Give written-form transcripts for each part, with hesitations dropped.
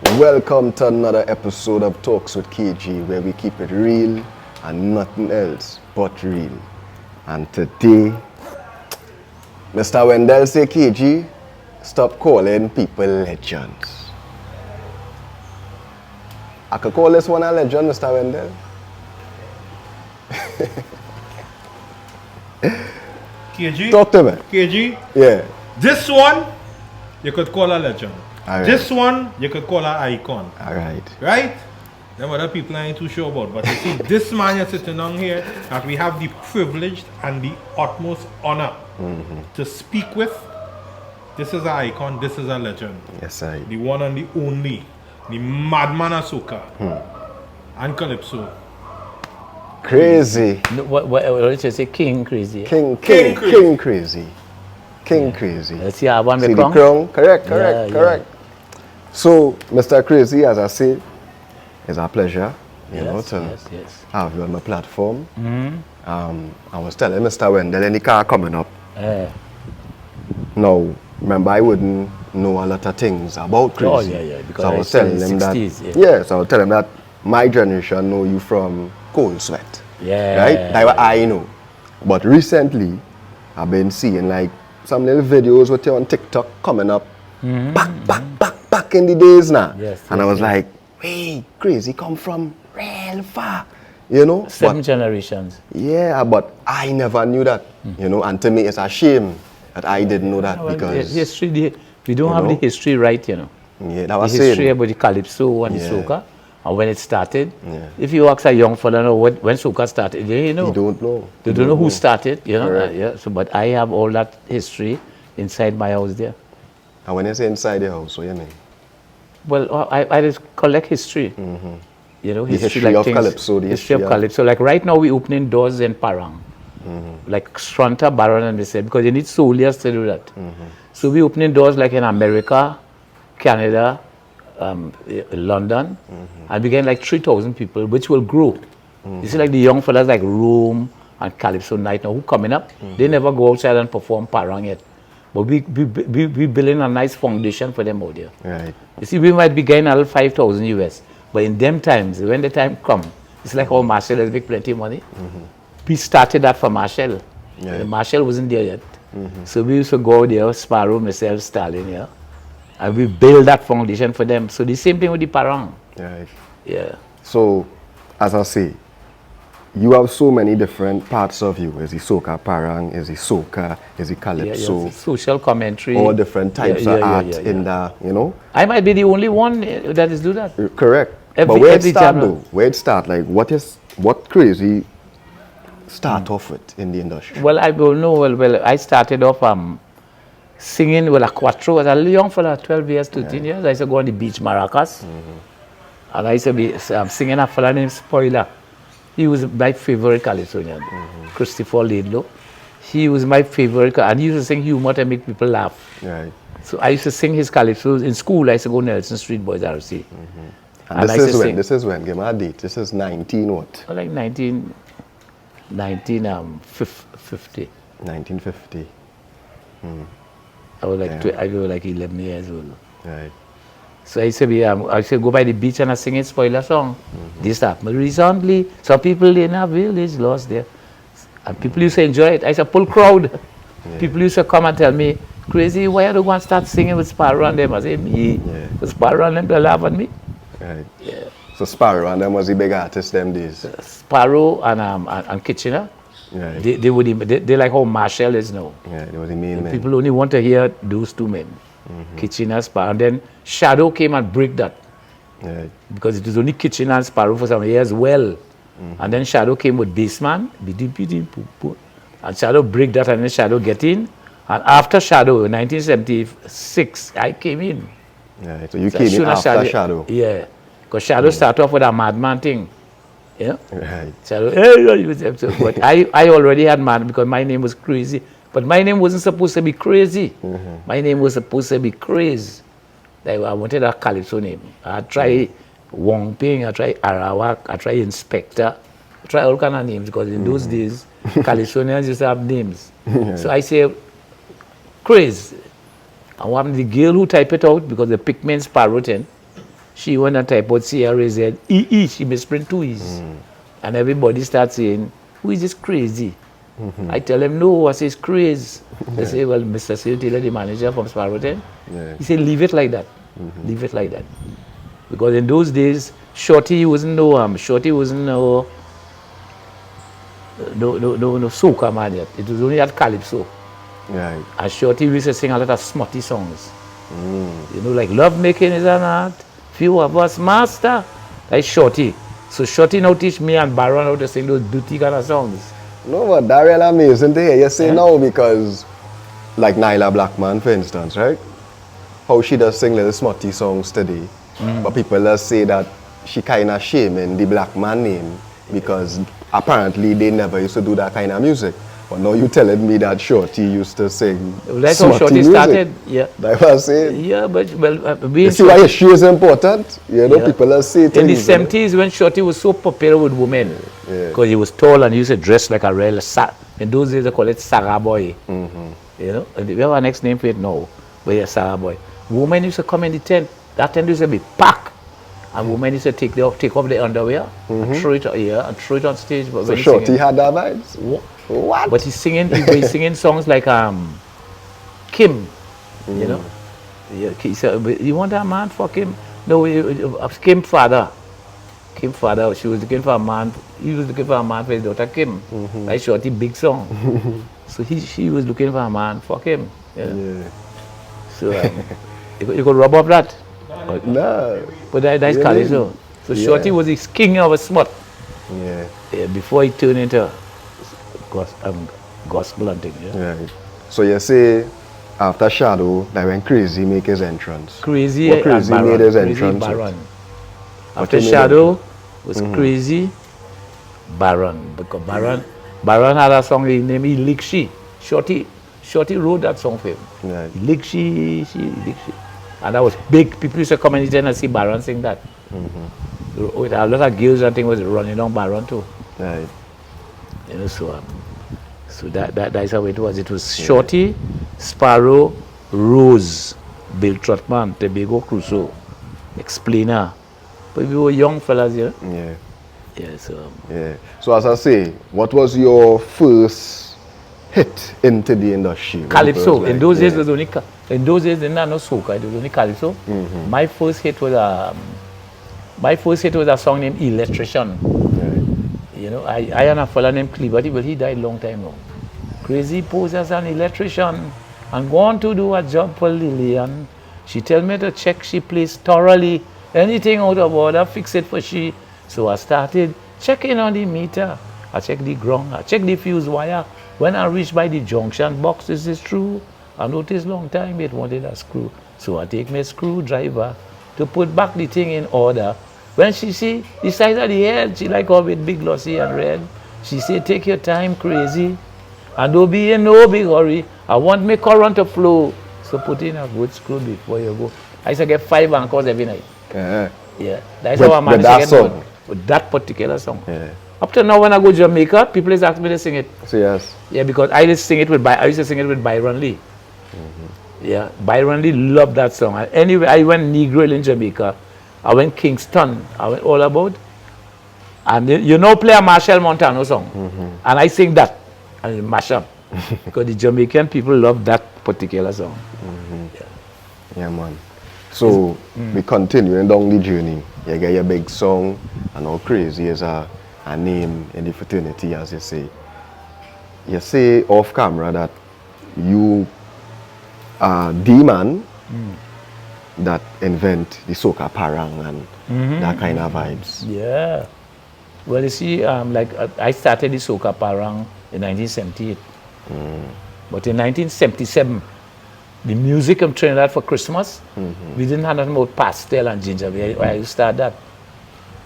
Welcome to another episode of Talks with KG, where we keep it real and nothing else but real. And today, Mr. Wendell say, KG, stop calling people legends. I could call this one a legend, Mr. Wendell. KG? Talk to me. KG? Yeah. This one, you could call a legend. All This one, you could call an icon. All right. Right? Them other people I ain't too sure about. But you see, this man you're sitting down here, that we have the privilege and the utmost honor to speak with. This is an icon, this is a legend. Yes, I. The one and the only. The madman of Soca. And Calypso. Crazy. No, what you say? King crazy. King crazy. King crazy. Let's see how one See the become. crown? Correct. Yeah. So, Mr. Crazy, as I said, it's a pleasure, you know, to Yes. have you on my platform. I was telling Mr. Wendell, any car coming up. Now, remember, I wouldn't know a lot of things about Crazy. Oh, yeah, because so I was telling him 60s, that, so I was telling him that my generation know you from Cold Sweat. Yeah. Right? That's what I know. But recently, I've been seeing like some little videos with you on TikTok coming up back in the days now. Yes, and I was like, hey, Crazy come from real far, you know? 7 generations. Yeah, but I never knew that, you know, and to me it's a shame that I didn't know that Well, because... history, we don't have the history right, you know. Yeah, that was The history saying. about the Calypso and the Yeah. Soca and when it started. Yeah. If you ask a young fella know when Soca started, they know. You don't know. They don't know who started, you know. Correct. Yeah. So, but I have all that history inside my house there. And when you say inside the house, what do you mean? Well, I just collect history. You know, The history of things, Calypso, the history of history of- Calypso. Like right now, we're opening doors in Parang. Like Shorty, Baron, and they said, because you need soldiers to do that. So we're opening doors like in America, Canada, London, and we get like 3,000 people, which will grow. You see, like the young fellas like Rome and Calypso Night now, who coming up, they never go outside and perform Parang yet. But we building a nice foundation for them out there. Right. You see, we might be getting a little 5,000 US, but in them times, when the time come, it's like how Marshall has make plenty of money. We started that for Marshall. Yeah. The Marshall wasn't there yet. So we used to go there, Sparrow, myself, Stalin, yeah. And we build that foundation for them. So the same thing with the Parang. Right. Yeah. So, as I say, you have so many different parts of you. Is it Soca Parang? Is it Soca? Is it Calypso? Social commentary. All different types of art in the, you know? I might be the only one that is do that. Correct. But Every- where it every start genre. though? Where it start? Like, what Crazy start off with in the industry? Well, I don't know. Well, I started off singing with a quattro as a young fella, 12 years, 13 years. I used to go on the beach maracas. And I used to be singing a fella named Spoiler. He was my favorite Calypsonian, Christopher Laidlow. He was my favorite, and he used to sing humor to make people laugh. Right. So I used to sing his calypsos in school. I used to go Nelson Street Boys RC. And I used to sing. this is when? Give me a date. This is 19 what? Like 1950. 1950. I was like, Yeah. I was like 11 years old. Right. So I used to go by the beach and I sing a spoiler song. This happened recently. Some people in our village lost there. And people used to enjoy it. I used to pull crowd. People used to come and tell me, Crazy, why you don't go and start singing with Sparrow and them? I say, me. Yeah. The Sparrow and them, they laugh at me. Right. Yeah. So Sparrow and them was the big artist them days. Sparrow and Kitchener, Right. they like how Marshall is now. Yeah, they was the main man. People only want to hear those two men. Kitchener, Sparrow. And then Shadow came and break that. Right. Because it was only Kitchener and Sparrow for some years well. And then Shadow came with Bassman, and Shadow break that, and then Shadow get in. And after Shadow, in 1976, I came in. Right. So you So came as in soon as after Shadow. Yeah. Because Shadow started off with a madman thing. Yeah. Right. Shadow, hey, but I already had man because my name was Crazy. But my name wasn't supposed to be Crazy. My name was supposed to be Craze. I wanted a Calypso name. I tried Wong Ping, I tried Arawak, I tried Inspector, I tried all kind of names because in those days, Calypsonians used to have names. So I say, Craze. And one the girl who type it out because the pickman's Sparrow 10, she went and type out C-R-A-Z-E-E. She misprint 2 E's. And everybody starts saying, who is this crazy? I tell them, no, I say it's crazy. They say, well, Mr. Sil Taylor, the manager from Sparrowton, he said, leave it like that. Leave it like that. Because in those days, Shorty wasn't no soca man yet. It was only at calypso. Right. And Shorty used to sing a lot of smutty songs. You know, like love making is an art, few of us master. Like Shorty. So Shorty now teach me and Baron how to sing those dirty kind of songs. No, but that's really amazing to hear you say now, because like Nyla Blackman, for instance, right? How she does sing little smutty songs today, but people just say that she kind of shaming the black man name because apparently they never used to do that kind of music. But now you telling me that Shorty used to sing That's smutty how Shorty music. started. Yeah. That's what I'm saying. Yeah, but You see why history is important? You know, people just say in things. the 70s, when Shorty was so popular with women, because he was tall and he used to dress like a real in those days they call it Saga boy. You know, and we have our next name for it now, but yeah, Saga boy. Women used to come in the tent. That tent used to be packed, and women used to take off their underwear and throw it and throw it on stage. But So Shorty had that vibes. What? But he's singing songs like Kim, you know. Yeah, he said, you want that man for Kim? No, Kim father. Kim father, she was looking for a man. He was looking for a man for his daughter Kim. Like Shorty, big song. So she was looking for a man for Kim. Yeah. So you could rub up that. No. But that's Calypso. So Shorty was the king of a smut. Yeah. Before he turned into gospel and thing. Yeah. Right. So you say after Shadow, that when Crazy make his entrance. Crazy What Crazy and made his Baron. entrance. Baron. What After he made Shadow was Crazy, Baron. Because Baron had a song named Lick Shorty wrote that song for him. Right. Lick she. And that was big. People used to come in and see Baron sing that. With a lot of girls and things was running on Baron too. Right. You know, so that's how it was. It was Shorty, Sparrow, Rose, Bill Trotman, Tobago Crusoe, Explainer. But we were young fellas, you know? Yeah. Yeah, so. Yeah. So as I say, what was your first hit into the industry? Calypso. Like, in those days, there didn't have no soca. It was only Calypso. My first hit was a song named Electrician. You know, I had a fella named Cleaver, but he died long time ago. Crazy pose as an electrician and going to do a job for Lillian. She tell me to check she place thoroughly. Anything out of order, fix it for she. So I started checking on the meter. I check the ground, I check the fuse wire. When I reach by the junction box, this is true. I noticed long time it wanted a screw. So I take my screwdriver to put back the thing in order. When she see the size of the head, she like all with big glossy and red. She say, take your time, Crazy. And don't be in no big hurry. I want my current to flow. So put in a good screw before you go. I used to get 5 anchors every night. Yeah. That's how I managed to get one. With that particular song. Yeah. Up to now when I go to Jamaica, people just ask me to sing it. So yes. Yeah, because I used to sing it with Byron Lee. Yeah, Byron Lee loved that song. And anyway, I went Negro in Jamaica. I went Kingston. I went all about. And you know play a Marshall Montano song. And I sing that. And it mash up. Because the Jamaican people love that particular song. Yeah, man. So we continuing down the journey. You get your big song, and how Crazy is a name in the fraternity, as you say. You say off camera that you are the man that invent the Soca Parang and that kind of vibes. Yeah. Well, you see, I started the Soca Parang in 1978. But in 1977, the music of Trinidad for Christmas, we didn't have nothing about pastel and ginger. I used to start that.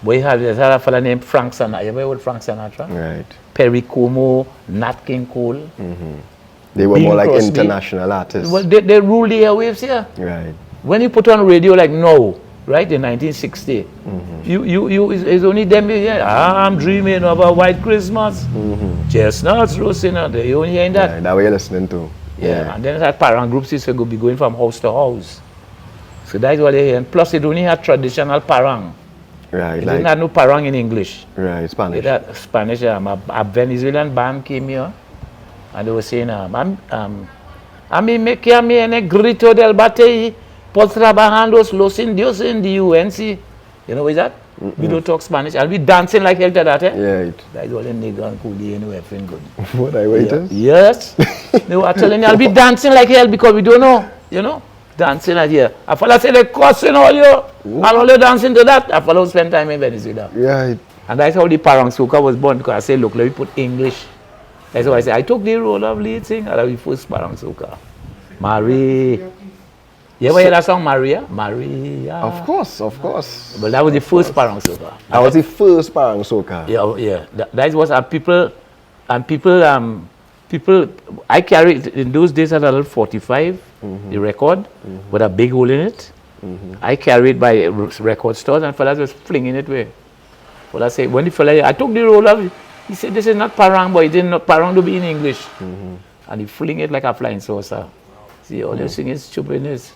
We had a fellow named Frank Sinatra. You ever heard Frank Sinatra? Right. Perry Como, Nat King Cole. They were Bing more like Crosby. international artists. Well, they rule the airwaves here. Right. When you put on radio like now, right, in 1960, it's only them here. I'm dreaming of a white Christmas. Chestnuts roasting out there. You only hearing that? Yeah, that what you're listening to. Yeah. And then that parent groups used to be going from house to house. So that's what they hear. And plus, it only had traditional parang. Right, It like, didn't have no parang in English. right, Spanish. It had Spanish. A Venezuelan band came here, and they were saying, a mí me que a mí en el grito del batey por trabajando los indios in the UNC. You know what is that? We don't talk Spanish. I'll be dancing like hell to that, eh? Yeah. That's all the nigga and coolie and everything good. What I waited? Yes. They were telling you, I'll be dancing like hell because we don't know, you know? Dancing like here. I follow say they cussing all you. I'll only dancing to that. I follow spend time in Venezuela. Right. And that's how the Parang Soca was born, because I say, look, let me put English. That's why I say, I took the role of lead singer at the first Parang Soca. Marie. You ever hear that song, Maria? Maria. Of course, of course. But that was the first Parang Soca. That was the first Parang Soca. Yeah, yeah. That was people, I carried, in those days, I had a little 45, the record, with a big hole in it. I carried by record stores, and fellas was flinging it away. Fella say, when the fella, I took the roll of it, he said, this is not Parang, but it didn't know Parang to be in English. And he fling it like a flying saucer. See, all you're singing is stupidness.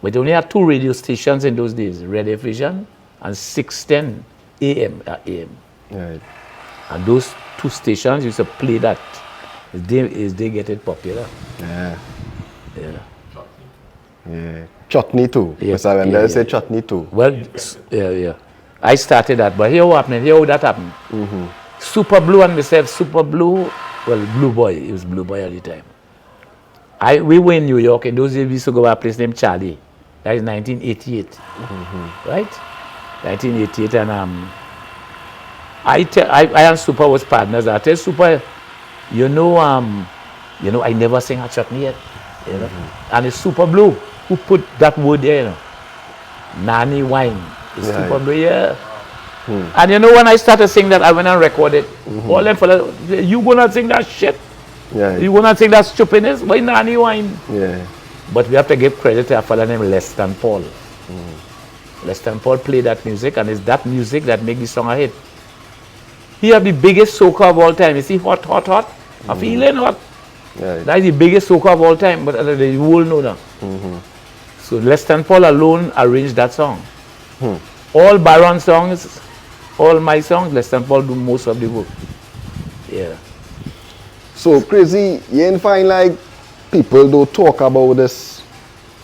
But they only had 2 radio stations in those days, Radio Vision and 610 AM. Right. And those 2 stations used to play that as they get it popular. Yeah. Yeah. Yeah. Chutney too. Yeah, Mr. Wendell say chutney too. Well, yeah. I started that, but here what happened, here how that happened. Super Blue and myself, Super Blue, well, Blue Boy, it was Blue Boy at the time. We were in New York, and those days we used to go to a place named Charlie. That is 1988, right? 1988, and I and Super was partners. I tell Super, you know, I never sing a chutney yet, you know, and it's Super Blue who put that word there, you know, Nani wine. It's Super Blue, yeah. And you know, when I started singing that, I went and recorded. All them fellas, you gonna sing that shit? Yeah. You gonna sing that stupidness? Why Nani wine? Yeah. But we have to give credit to a fellow named Leston Paul. Leston Paul played that music, and it's that music that makes the song a hit. He have the biggest soca of all time. You see, hot, hot, hot. I'm feeling hot. Right. That is the biggest soca of all time, but the world know that. So Leston Paul alone arranged that song. All Baron songs, all my songs, Leston Paul do most of the work. Yeah. So crazy, you ain't find like people don't talk about this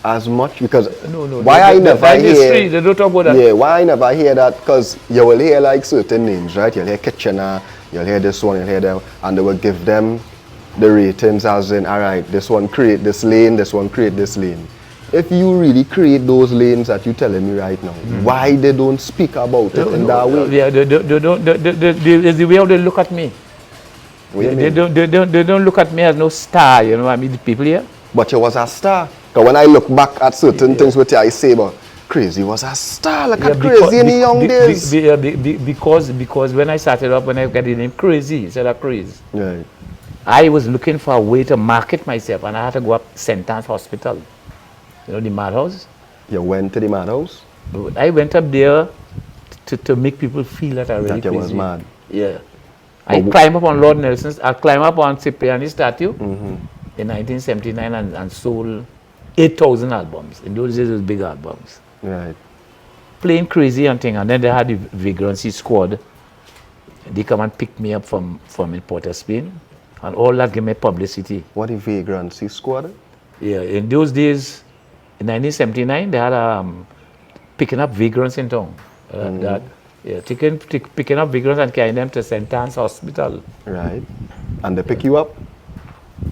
as much because No. why I never hear they don't talk about that. Yeah, why I never hear that? Because you will hear like certain names, right? You'll hear Kitchener, you'll hear this one, you'll hear them, and they will give them the ratings as in, all right, this one create this lane, this one create this lane. If you really create those lanes that you're telling me right now, why they don't speak about it in that way? Yeah, it's the way how they look at me. What do you They mean? don't look at me as no star, you know what I mean? The people here. But you was a star. Because when I look back at certain things which I say, but Crazy was a star, like a Crazy in the young days. Because when I started up, when I got the name Crazy, instead of Crazy, Right. I was looking for a way to market myself, and I had to go up St. Anne's Hospital. You know, the madhouse? You went to the madhouse? I went up there to make people feel that I really That you crazy. was mad. Yeah. I climbed up on Lord Nelson's, I climbed up on Cipriani's statue in 1979 and sold 8,000 albums. In those days, it was big albums. Right. Playing Crazy and thing, and then they had the Vagrancy Squad. They come and pick me up from in Port of Spain, and all that gave me publicity. What the Vagrancy Squad? Yeah, in those days, in 1979, they had picking up vagrants in town. Picking up vagrants and carrying them to St. Anne's Hospital. Right. And they pick you up?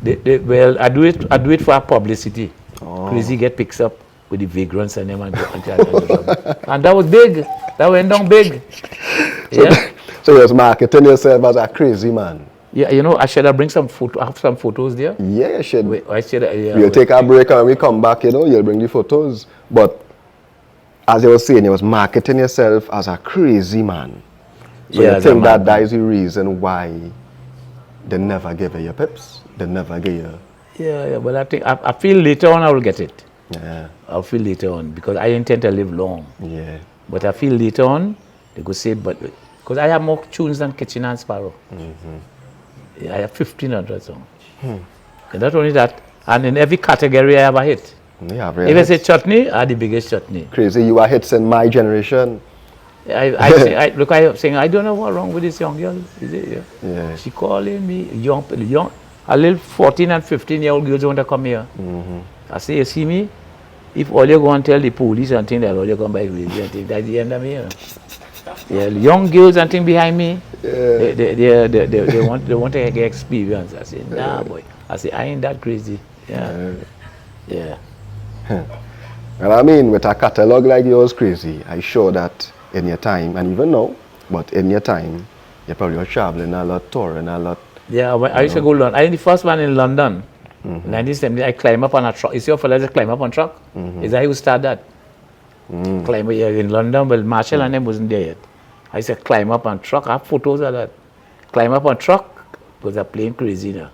Well, I do it for publicity. Oh. Crazy get picked up with the vagrants and them and and that was big. That went down big. Yeah. So you was marketing yourself as a crazy man? Yeah, you know, I should have bring some photo. I have some photos there. Yeah, you should. We'll take a break and when we come back, you know, you'll bring the photos. But as you were saying, you was marketing yourself as a crazy man. So you think that is the reason why they never gave you your pips? They never gave you... Yeah, but I feel later on I will get it. Yeah. I'll feel later on because I intend to live long. Yeah. But I feel later on, they go say, but because I have more tunes than Kitchen and Sparrow. Yeah, I have 1,500 songs. And not only that, and in every category I have a hit. Yeah, If I say chutney, I had the biggest chutney. Crazy, you are hits in my generation. Look, I'm saying, I don't know what's wrong with this young girl. Is it? Yeah. Yeah. She calling me, young, a little 14 and 15-year-old girls want to come here. I say, you see me? If all you go and tell the police and think that all you come by crazy and think that's the end of me. Yeah, young girls and think behind me, they want to get experience. I say, nah, boy. I say, I ain't that crazy. Yeah. And I mean, with a catalog like yours, Crazy, I sure that in your time, and even now, but in your time, you're probably traveling a lot, touring a lot. Yeah, I used to go to London. I was the first one in London. In 1970, I climb up on a truck. You see how fellas just climb up on a truck? Is that how you start that? Climb here in London, but Marshall and them wasn't there yet. I used to climb up on a truck. I have photos of that. Climb up on a truck, because I'm playing crazy now.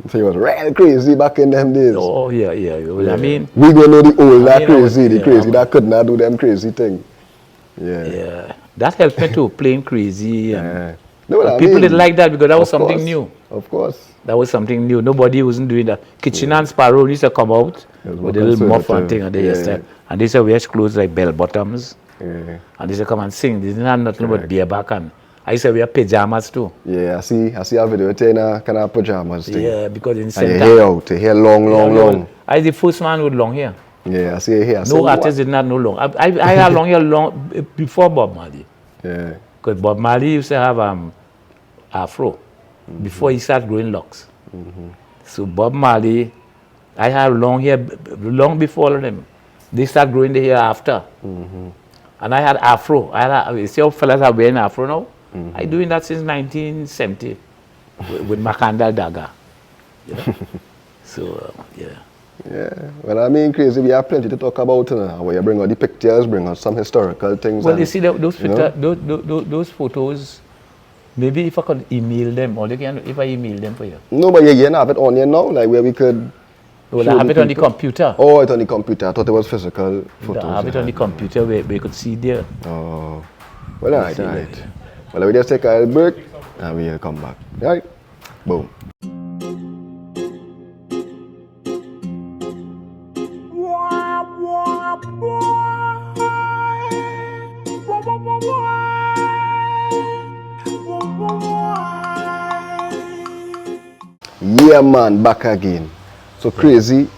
So you was real crazy back in them days. Oh, yeah. I mean, we gonna know the old that crazy, the crazy that could not do them crazy thing. Yeah. That helped me to playing crazy. And No, people didn't like that because that was of something course. new. Of course. That was something new. Nobody wasn't doing that. Kitchen and Sparrow used to come out with a little muff and thing, and they used to, and they used to wear clothes like bell bottoms, and they used to come and sing. They didn't have nothing but beer back, and I used to wear pajamas too. Yeah, I see a video in a kind of pajamas thing. Yeah, because in And same your time, hair out, your hair long. I was the first man with long hair. Yeah, I see your hair. No artist did not know long. I had long hair before Bob Marley. Yeah. Because Bob Marley used to have afro before he started growing locks. So Bob Marley, I had long hair long before them. They start growing the hair after. And I had afro. You see how fellas are wearing afro now? I doing that since 1970 with Makanda Daga. You know? So, Yeah, well, I mean, Crazy, we have plenty to talk about now. Where you bring out the pictures, bring out some historical things. Well, you see, those photos, maybe if I could email them, or they can, if I email them for you. No, but you have it on here now, like where we could. Well, I have it on the computer. Oh, it's on the computer. I thought it was physical photos. I have it on the computer where you could see there. Oh, well, all right. Well, we just take a break and we'll come back. All right? Boom. Yeah, man, back again. So Crazy,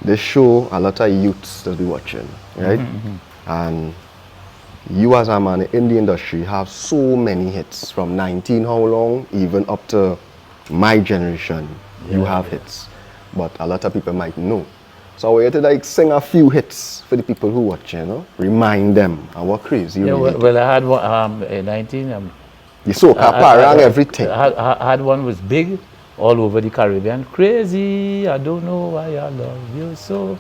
they show a lot of youths that be watching, right? And you as a man in the industry have so many hits from 19 how long, even up to my generation. You have hits, but a lot of people might know. So I want you to like sing a few hits for the people who watch, you know, remind them and what Crazy really did. Well, I had one in 19. The Soca Parang, everything. I had one was big all over the Caribbean. Crazy, I don't know why I love you so.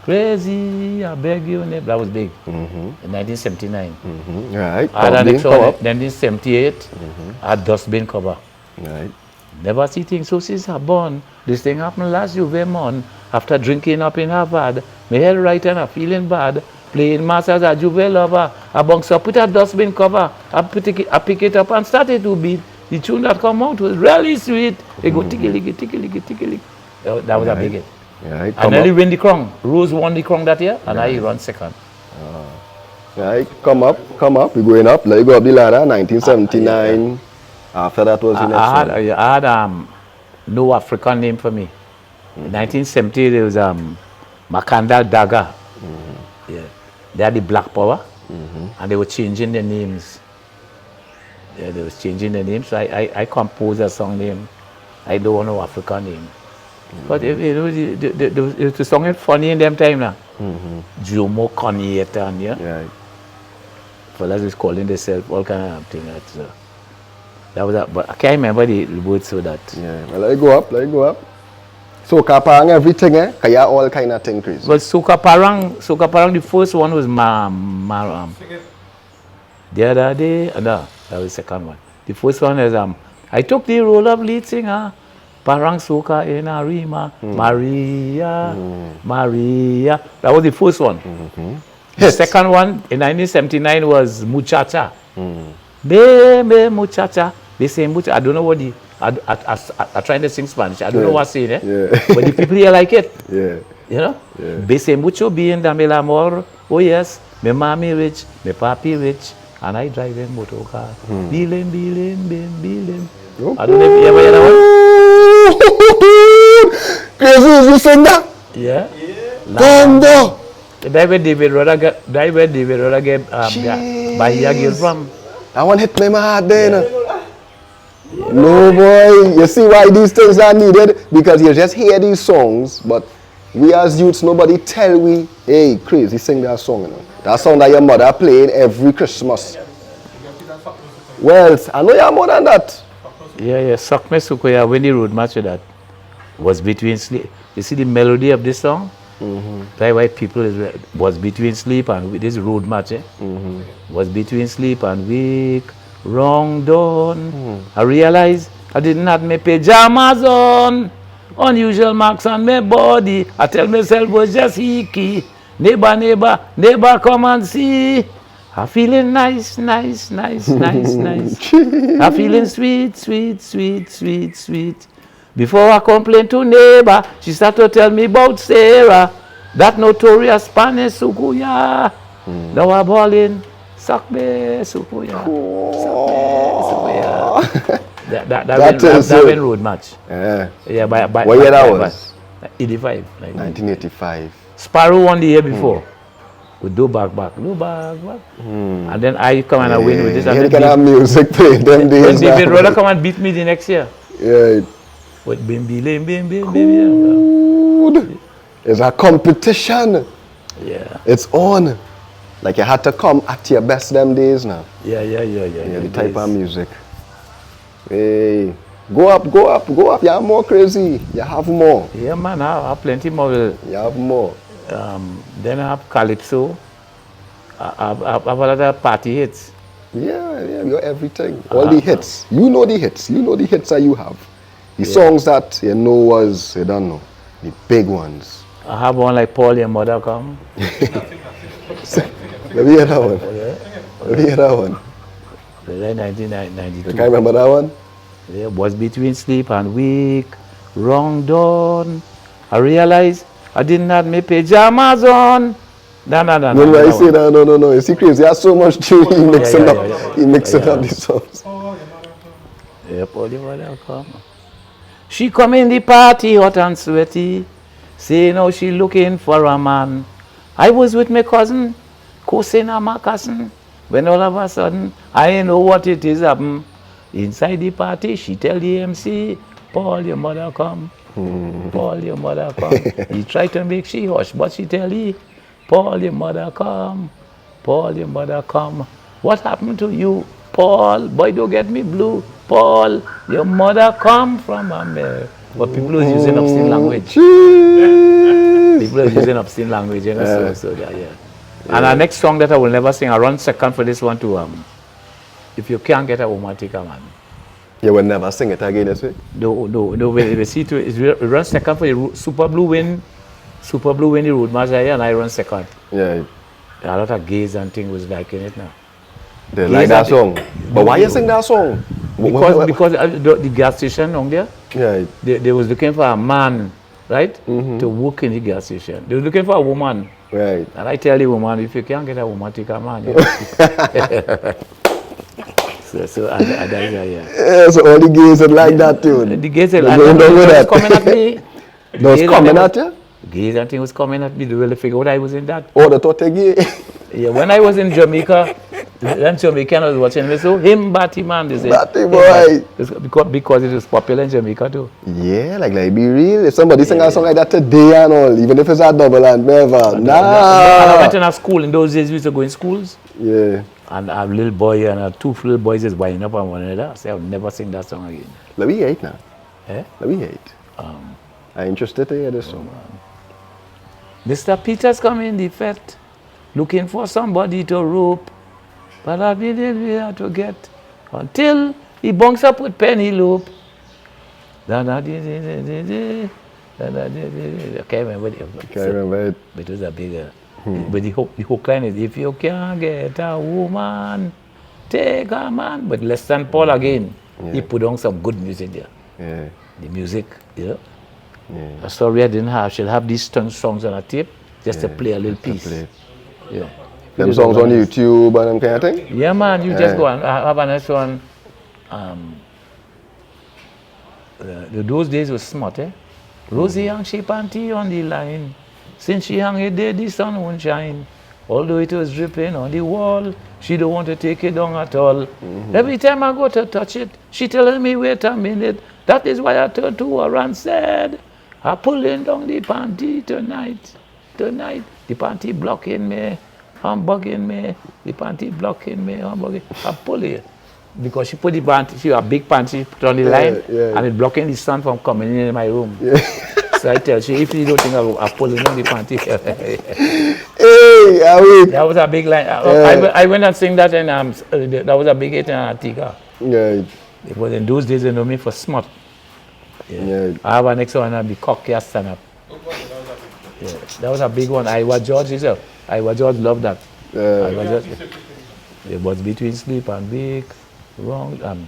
Crazy, I beg you. That was big in 1979. Right. I had an extra 1978. I had Dustbin cover. Right. Never see things so since I born. This thing happened last Juve month. After drinking up in Harvard, my head right and I'm feeling bad. Playing masters at Juve lover. I bounce up with a Dustbin cover. I pick it up and started to beat. The tune that come out was really sweet. They go ticky-licky. That was a big hit. Right. And then he win the crown. Rose won the crown that year, and I run second. Right, come up. We're going up. Let you go up the ladder. 1979. After that was the next one. I had no African name for me. In 1970, there was Makanda Daga. Yeah, they had the Black Power, and they were changing their names. Yeah, they was changing the names. So I composed a song name. I don't want no African name. But the song is funny in them time now. Jomo Konyeta and Right. fellas is calling themselves all kind of things. So that was but I can't remember the words so that. Yeah, well, let it go up. Soca Parang, everything, eh? Cause you all kind of thing, Chris. But Soca Parang, the first one was the other day, that was the second one. The first one is I took the role of lead singer, Parang Soca in a Rima, Maria. That was the first one. The second one in 1979 was Muchacha. Baby Muchacha. They say Muchacha. I don't know what I trying to sing Spanish. I don't know what's saying, eh? Yeah. But the people here like it. Yeah. You know? Yeah. Bese mucho bien dame el amor. Oh yes, my mommy rich, my papi rich, and I drive a motor car. Billion, billion, billion, billion. I don't know if you ever hear that one. Crazy, you sing that? Yeah. Thunder. That where David Rhoda get, Bahia girl from. That one hit me in my heart there. No boy, you see why these things are needed? Because you just hear these songs, but we as youths, nobody tell we, hey, Crazy, sing that song. You know? That song that your mother playing every Christmas. Well, I know you're more than that. Yeah. Suck me Sukoya, when the road match with that was between sleep. You see the melody of this song? That's why people was between sleep and this road match. Was between sleep and wake. Wrong dawn. I realized I didn't have my pajamas on. Unusual marks on my body. I tell myself was just hickey. Neighbor, neighbor, neighbor, come and see. I'm feeling nice. I'm feeling sweet. Before I complain to neighbor, she started to tell me about Sarah, that notorious Spanish Sukuya. Now I'm balling. Suck me, Sukuya. That went road match. Yeah. By What year that was? 85. 1985. Sparrow won the year before. We do back. And then I come and I win with this. You can have music play them days. When David Rhoda come and beat me the next year. Yeah. With Bimbi. Good. It's a competition. Yeah. It's on. Like you had to come at your best them days now. Yeah. The type of music. Hey, go up. You have more Crazy. You have more. Yeah, man. I have plenty more. You have more. Then I have Calypso. I have a lot of party hits. Yeah, you got everything. All the hits. You know the hits that you have. The songs that you know was, you don't know. The big ones. I have one like Paul, Your Mother Come. Let me hear that one. Like 1992. You can't remember that one? Yeah, was between sleep and wake. Wrong dawn. I realized I didn't have my pajamas on. No. No, I say that. No. You see, Crazy, he has so much tune. He mixing up. He mixing up these songs. Yeah, Paul, Your Mother Come. She come in the party hot and sweaty, saying how she looking for a man. I was with my cousin, my cousin, when all of a sudden, I ain't know what it is happen. Inside the party, she tell the MC, Paul, your mother come. Paul, your mother come. He tried to make she hush, but she tell he, Paul, your mother come. Paul, your mother come. What happened to you? Paul, boy, don't get me blue. Paul, your mother come from America. But people was using obscene language. People are using obscene language, you know, so yeah. And our next song that I will never sing, I run second for this one to If You Can't Get a Woman, Take a Man. You will never sing it again, is it? No, we see to it run second for the Super Blue win the road match and I run second. Yeah. A lot of gays and things was liking it now. They like that song. But why you sing that song? Because the gas station on there, they was looking for a man, right, to work in the gas station. They were looking for a woman. Right. And I tell the woman, if you can't get a woman, take a man. You know? so all the gays would like that tune. The gays said, was coming at me. They was coming at you? Gays and things was coming at me. They really figure out I was in that. Oh, they thought they gay? Yeah, when I was in Jamaica, then Jamaican was watching me, so him Batty man, they say. Batty boy. Because it was popular in Jamaica too. Yeah, like be real. If somebody sing a song like that today and all, even if it's a double and never. Nah. I went in a school. In those days, we used to go in schools. Yeah. And a little boy and two little boys is winding up on one another. I say, I'll never sing that song again. Let me hear it now. Eh? Let me hear it. I'm interested to hear this song. Mr. Peters come in the fete, looking for somebody to rope. But I didn't have to get until he bunks up with Penelope. I can't remember it. But it was a bigger. But the hook line is, if you can't get a woman, take a man. But less than Paul again, he put on some good music there. Yeah. The music, you know. Sorry I didn't have. She'll have these songs on a tape just to play a little piece. Yeah. Them songs on YouTube and them kind of thing? Yeah, man. You just go and have a nice one. Those days was smart, eh? Rosie hung she panty on the line. Since she hung it there, the sun won't shine. Although it was dripping on the wall, she don't want to take it down at all. Every time I go to touch it, she telling me, wait a minute. That is why I turned to her and said, I'm pulling down the panty tonight. Tonight, the panty blocking me, humbugging me. The panty blocking me, humbugging. I pull it. Because she put the panty, she had a big panty put on the line, and it blocking the sun from coming in my room. So I tell you, if you don't think I'm pulling on the panty. That was a big line. I went and sing that, and that was a big hit in Antigua. Because in those days, they know me for smart. I have a next one, I'll be cocky as stand up. That was a big one. Iowa George himself. Iowa George loved that. It was between sleep and wake. Wrong.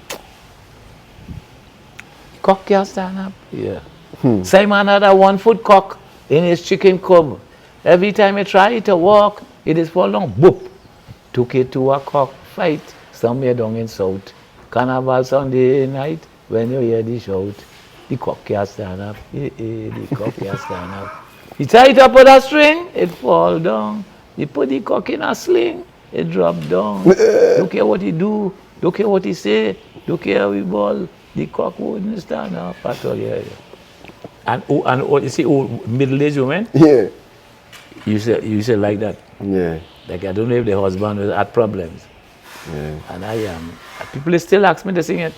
Cock can stand up. Yeah. Simon had a 1 foot cock in his chicken coop. Every time he tried to walk, it is for long. Boop. Took it to a cock fight somewhere down in South. Carnival Sunday night when you hear the shout. The cock can stand up. The cock can stand up. He tied up with a string, it fall down. He put the cock in a sling, it drop down. Look at what he do. Look at what he say. Look at how he ball. The cock wouldn't stand up at all. And you see, middle-aged women. You say like that. Like I don't know if the husband had problems. And I am. People still ask me to sing it.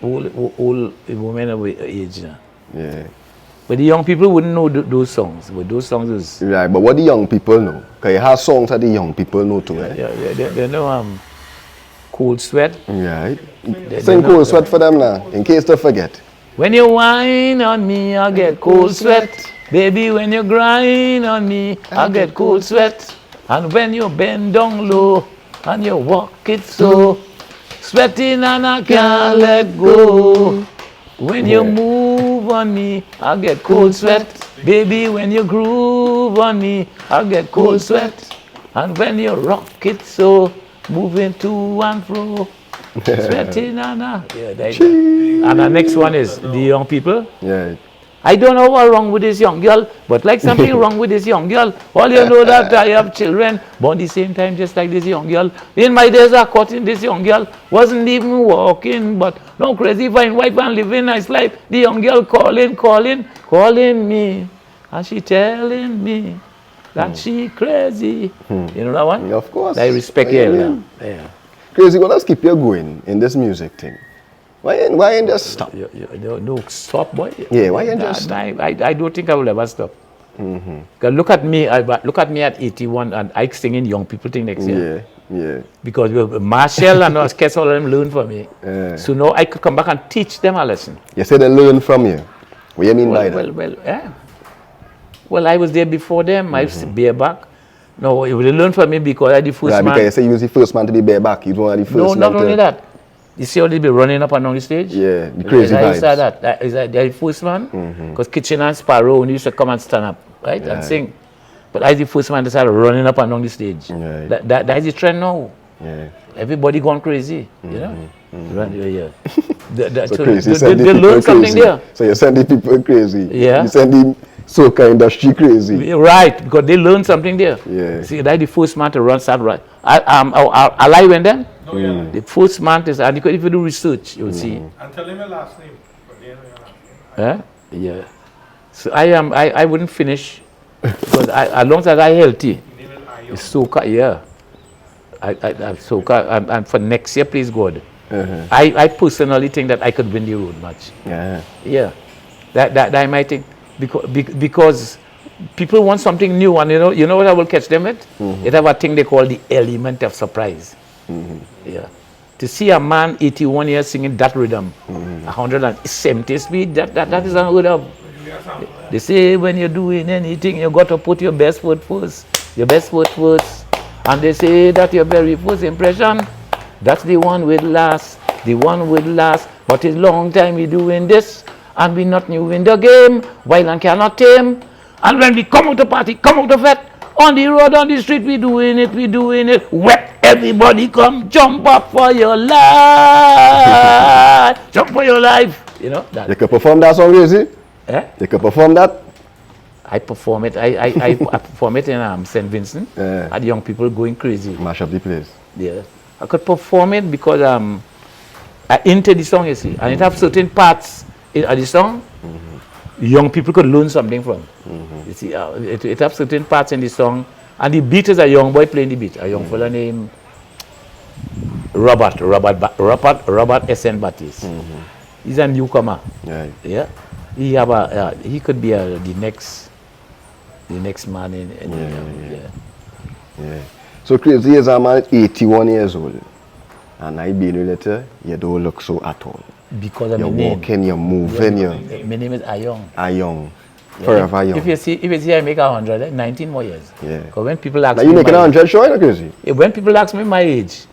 Old women of age now. But the young people wouldn't know those songs. But those songs is right. But what the young people know? Because you have songs that the young people know too. They know Cold Sweat. Right. Sing Cold Sweat for them now, in case they forget. When you whine on me, I get cold sweat. Baby, when you grind on me, I get cold sweat. And when you bend down low and you walk it so, sweating and I can't let go. When you move on me, I get cold sweat. Baby, when you groove on me, I get cold sweat. And when you rock it so, moving to and fro, sweating and and the next one is the young people. I don't know what's wrong with this young girl, but like something wrong with this young girl. All you know that I have children, but at the same time, just like this young girl. In my days, I caught in this young girl, wasn't even walking, but no crazy fine wife and living nice life. The young girl calling me, and she telling me that she crazy. You know that one? Of course. I respect you. Yeah. Crazy, well, let's keep you going in this music thing. Why ain't just stop? No, stop, boy. Yeah, why ain't just stop? I don't think I will ever stop. Look at me at 81 and I singing young people thing next year. Because Marshall and us kids all of them learn from me. So now I could come back and teach them a lesson. You said they learn from you. What do you mean by that? Well, I was there before them. I was bareback. No, they learned from me because I the first man. Because you say you was the first man to be bareback. You one of the first No, not only that. You see how they be running up and down the stage? Yeah, the crazy vibes. I saw that. They're the first man. Because Kitchen and Sparrow used to come and stand up, right, and sing. But I the first man that started running up and down the stage. That is the trend now. Everybody gone crazy, you know? So crazy. They learn something there. So you're sending people crazy. Yeah. You're sending soca industry crazy. Right, because they learn something there. See, that's the first man to run start right. I went then. The first man is, and if you do research, you'll see. And tell him your last name. Yeah. So I wouldn't finish because as long as I healthy, it's soca, soca, and for next year, please God. I personally think that I could win the road match. That I might think because people want something new, and you know what I will catch them with? It have a thing they call the element of surprise. To see a man 81 years singing that rhythm, 170 speed, that is unheard of. They say when you're doing anything, you got to put your best foot first. And they say that your very first impression, that's the one will last. But it's long time you doing this, and we not new in the game, while and cannot tame. And when we come out the party, come out the vet, on the road, on the street, we doing it. Wet, everybody come, jump up for your life. Jump for your life. You know that. You can perform that song, Crazy? Eh? You can perform that? I perform it. I perform it in St. Vincent. Yeah. And young people going crazy. Mash up the place. Yeah. I could perform it because I into the song, you see, and it have certain parts in the song. Young people could learn something from. You see, it have certain parts in the song, and the beat is a young boy playing the beat. A young fella named Robert S.N. Baptiste. He's a newcomer. Right. Yeah. He could be the next man in Yeah. So Crazy is a man 81 years old. And I been related, you don't look so at all. Because of You're my name. walking, you're moving, My name is Ayong. young. Forever young. If you see I make 100, 19 more years. Yeah. Because when people ask Now me you making my 100 sure, you know, Crazy? when people ask me my age,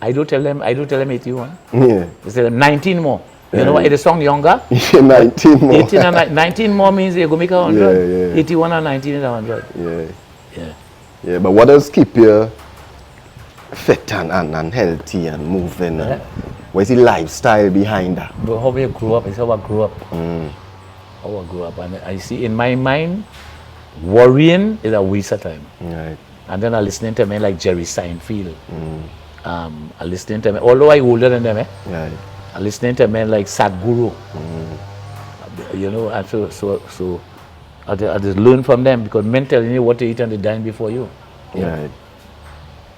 I don't tell them 81. Yeah. They say 19 more. You know what? It is song younger. Yeah, 19 more. 18 and 19 more means you go make 100. Yeah. 81 and 19 is 100. Yeah. Yeah. Yeah, but what does keep you fit and healthy and moving? Yeah. And what is the lifestyle behind that? But how you grew up is how I grew up. How I grew up. And I see in my mind, worrying is a waste of time. Right. And then I listening to men like Jerry Seinfeld. I listening to men, although I older than them, Right. I listening to men like Sadhguru. You know, and so I just learn from them because men telling you what to eat and they dine before you. Right.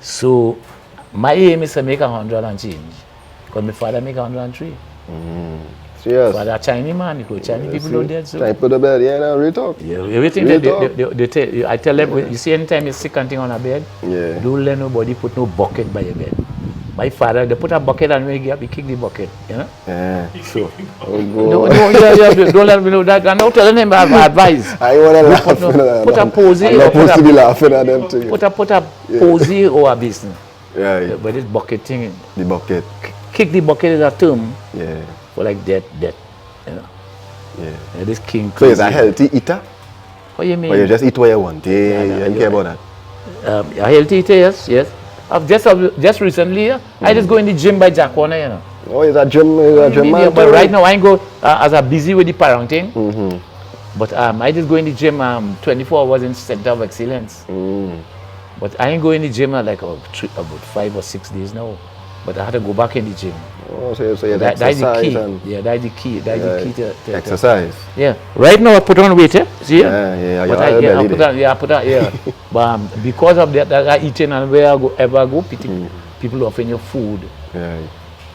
So my aim is to make 100 and change. Because my father make 103. Serious. Father Chinese man, you go Chinese people don't dead so. Time put the bed, yeah, now real talk. Yeah, everything Real they tell you, I tell them, you see anytime you're sick and thing on a bed, Yeah. don't let nobody put no bucket by your bed. My father, they put a bucket and when he get up, he kick the bucket, you know? Yeah. So, Oh, no, God. don't let me know that. I'm not telling him advice. I want to laugh. Put a posy I'm or not supposed to be laughing at them too. put a posy or a basin. Right. But this bucket thing, The bucket. kick the bucket is a term Yeah. for like death, you know? Yeah. Yeah, this king So crazy. is a healthy eater? What you mean? Or you just eat what you want? You no, don't care about that? A healthy eater, yes. I've just recently, I just go in the gym by Jack Warner, you know. Oh, is a gym man? But right now, I ain't go as I'm busy with the Parang thing. But I just go in the gym 24 hours in Center of Excellence. But I ain't go in the gym like about 5 or 6 days now. But I had to go back in the gym. Oh, so you That's the exercise key. and Yeah, that's the key. That's the key to exercise. Yeah. Right now I put on weight, see? Yeah, But you're I belly put there. on, I put on, But because of that I eating and where I go, ever go, people offering you food. Right.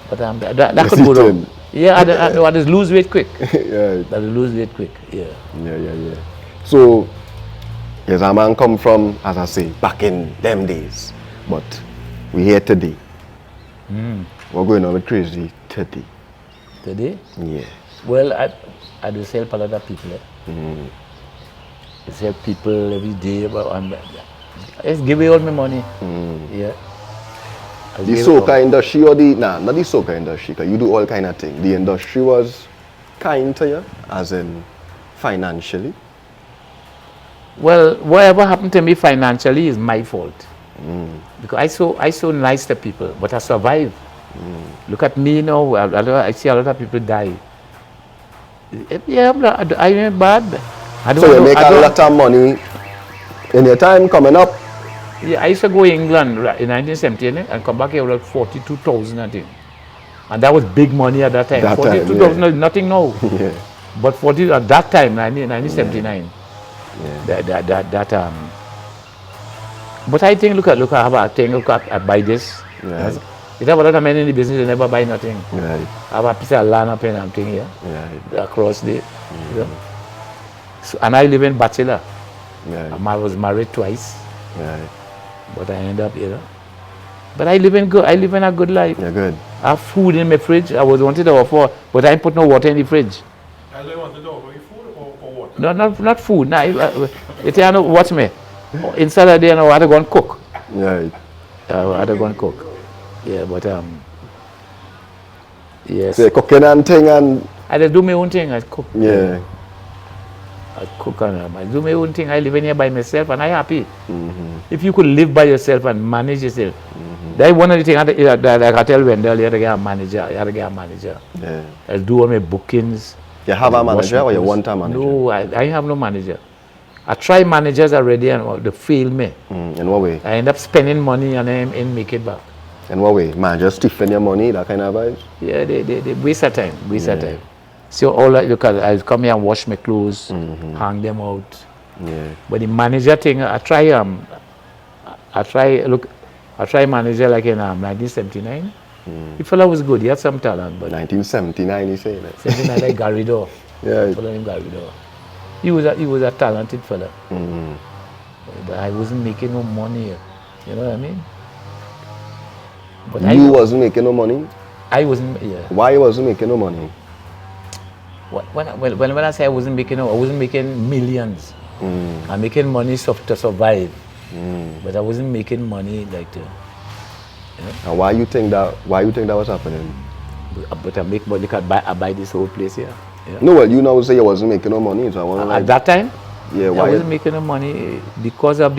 But that Just could go eating. wrong. Yeah, I just lose weight quick. Right. I just lose weight quick. Yeah. Yeah. So, yes, a man come from, as I say, back in them days. But we here today. What's going on with Crazy today? Today? Yeah. Well, I just help a lot of people. Just help people every day. But I just give away all my money. Yeah. I The give soca industry or not the soca industry, because you do all kind of things. The industry was kind to you, as in financially. Well, whatever happened to me financially is my fault. Because I so nice to people, but I survive. Look at me now. I see a lot of people die. Yeah, I ain't bad. So you make a lot of money in your time coming up. Yeah, I used to go to England in 1970 and come back here with like 42,000 I think. And that was big money at that time. That time, 42,000 is nothing now. Yeah. But 40 at that time, 1979. Yeah. But I think look at I buy this. Right. It have a lot of men in the business, they never buy nothing. Right. I have a piece of land up in something here. Right. Across there. You know? So, and I live in bachelor. Right. I was married twice. Right. But I end up, But I live in a good life. You're good. I have food in my fridge. I was wanted to offer, but I ain't put no water in the fridge. I don't want to know about food or water. No, not food. No, it ain't no watch me. Inside of there, I had to go and cook. Right. I had to go and cook. Yeah, but yes. So you're cooking and thing and I just do my own thing. I cook. Yeah. I cook and I do my own thing. I live in here by myself and I happy. If you could live by yourself and manage yourself, that's one of the things that I tell Wendell, you have to get a manager. You have to get a manager. Yeah. I do all my bookings. You have a manager or you want a manager? No, I have no manager. I try managers already and they fail me. In what way? I end up spending money and I ain't make it back. In what way? Managers stiffen your money, that kind of vibes? Yeah, they waste of time. Time. So all I look at, I come here and wash my clothes, hang them out. Yeah. But the manager thing, I try manager like in 1979. The fella was good. He had some talent, but 1979, you say that? 79 like Garrido. Yeah. Fella named Garrido. He was a talented fella. But I wasn't making no money. You know what I mean? But you wasn't making no money? I wasn't. Yeah. Why you wasn't making no money? When I say I wasn't making millions. I'm making money to survive. But I wasn't making money like to. And why you think that was happening? But I make money. I buy this whole place here. Yeah. No, well, you now say you wasn't making no money, so I want to at that time. Yeah, why? I wasn't making no money because of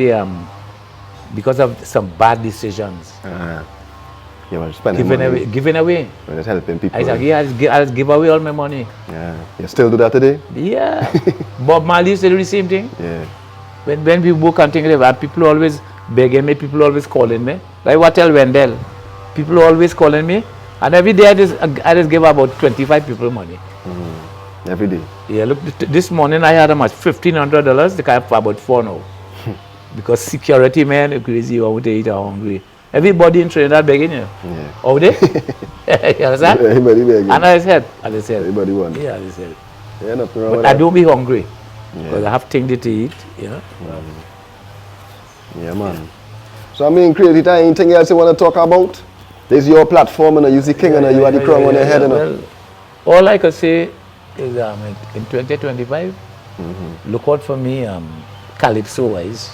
some bad decisions. You were spending giving away. You're just helping people. I said, yeah, I'll give away all my money. Yeah. You still do that today? Yeah. Bob Marley used to do the same thing. Yeah. When we book and things like that, people always begging me, people always calling me. Like what tell Wendell, people always calling me. And every day I just give about 25 people money. Every day? Yeah, look, this morning I had much $1,500. The guy have about 4 now. Because security man, crazy, you want to eat, are hungry. Everybody in Trinidad begging you. Yeah. Over there? You understand? Everybody begging. And I said. Everybody wants. Yeah, I said. Yeah, nothing wrong but with I that. don't be hungry. Because I have things to eat, you know. Yeah, man. So I mean, crazy time, anything else you want to talk about? This is your platform and you the king and you are the crown on your head. Well, all I can say is in 2025, look out for me calypso wise.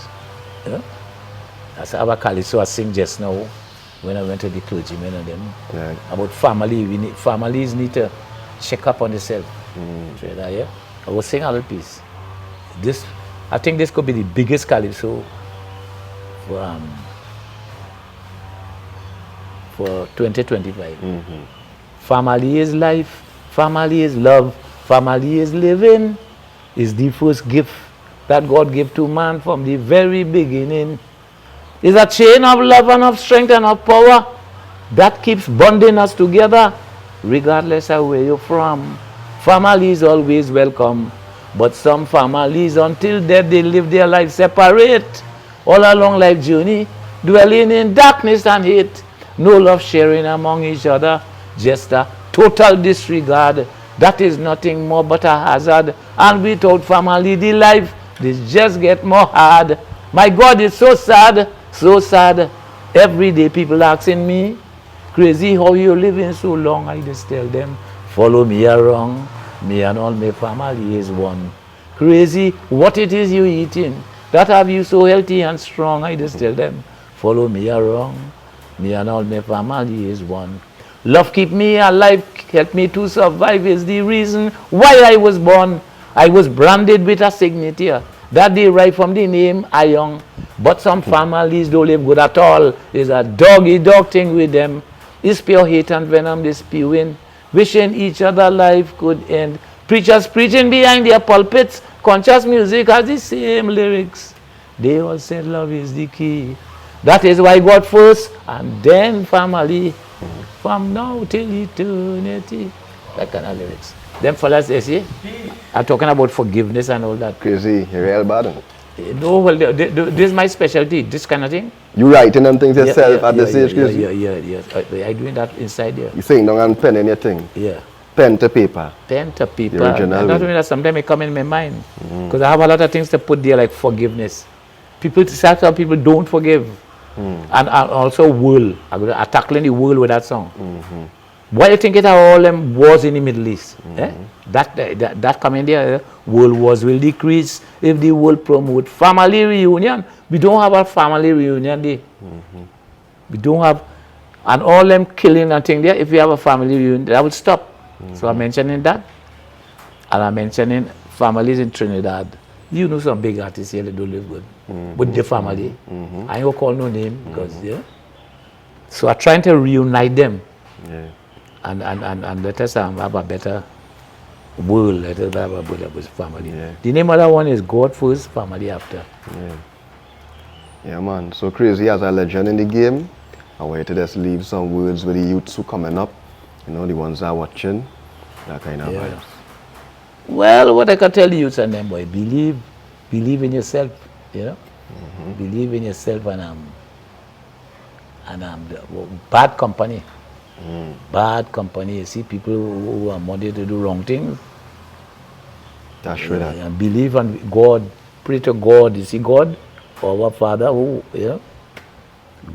You know? That's our calypso I sing just now when I went to the clergymen and them. Yeah. About family, families need to check up on themselves. Yeah? I was singing a little piece. I think this could be the biggest calypso for 2025. Family is life, family is love, family is living, is the first gift that God gave to man from the very beginning. It's a chain of love and of strength and of power that keeps bonding us together, regardless of where you're from. Family is always welcome, but some families, until death, they live their life separate, all along life journey, dwelling in darkness and hate. No love sharing among each other, just a total disregard. That is nothing more but a hazard. And without family, the life, this just get more hard. My God, it's so sad, so sad. Every day people asking me, crazy how you living so long. I just tell them, follow me around. Me and all my family is one. Crazy what it is you eating that have you so healthy and strong. I just tell them, follow me around. Me and all my family is one. Love keep me alive, help me to survive is the reason why I was born. I was branded with a signature that derived from the name Ayong. But some families don't live good at all. There's a dog thing with them. It's pure hate and venom they spewing, wishing each other life could end. Preachers preaching behind their pulpits, conscious music has the same lyrics. They all said love is the key. That is why God first and then family. From now till eternity. That kind of lyrics. Them fellas, they see, are talking about forgiveness and all that. Crazy, you're real bad. No, well, this is my specialty, this kind of thing. You writing them things yourself at the stage, crazy? Yeah. I doing that inside here. You sitting down and pen in your thing? Yeah. Pen to paper? Pen to paper. The original And not only that, sometimes it come in my mind. Because I have a lot of things to put there, like forgiveness. Some people don't forgive. And also world. I'm tackling the world with that song. Why do you think it all them wars in the Middle East? That coming there, world wars will decrease if the world promote family reunion. We don't have a family reunion day. We don't have, and all them killing and thing there, if we have a family reunion, that will stop. So I'm mentioning that. And I'm mentioning families in Trinidad. You know some big artists here that don't live good with their family. I ain't gonna call no name because So I'm trying to reunite them and let us have a better world. Let us have a better family. Yeah. The name of that one is God First, Family After. Yeah, man. So Crazy as a legend in the game. I want to just leave some words with the youths who coming up. You know, the ones that are watching. That kind of vibes. Well, what I can tell you, and them boy, believe in yourself. You know, believe in yourself, and bad company. Bad company. You see people who are money to do wrong things. That's true. That. And believe in God. Pray to God. You see God, our Father. Who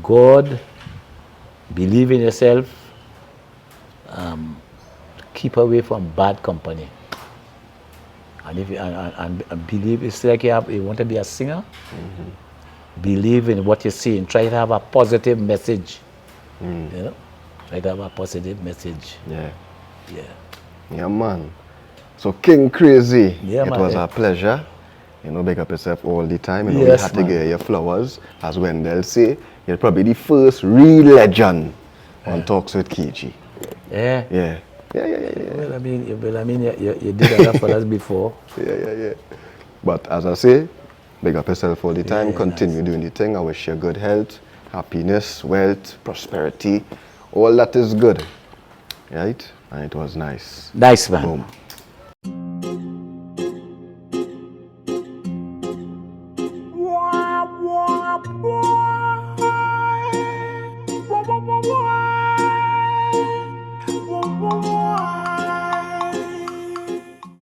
God. Believe in yourself. Keep away from bad company. And if you, and believe, it's like you want to be a singer. Believe in what you're saying. Try to have a positive message. You know, try to have a positive message. Yeah, man. So King Crazy, Yeah, it man, was a pleasure. You know, big up yourself all the time. You know, Yes, you had man. to get your flowers, as Wendell say. You're probably the first real legend on Talks with KG. Yeah. Yeah. Well, I mean, you did enough for us before. Yeah. But as I say, big up yourself all the time. Yeah, Continue doing the thing. I wish you good health, happiness, wealth, prosperity. All that is good. Right? And it was nice. Nice, man. Boom.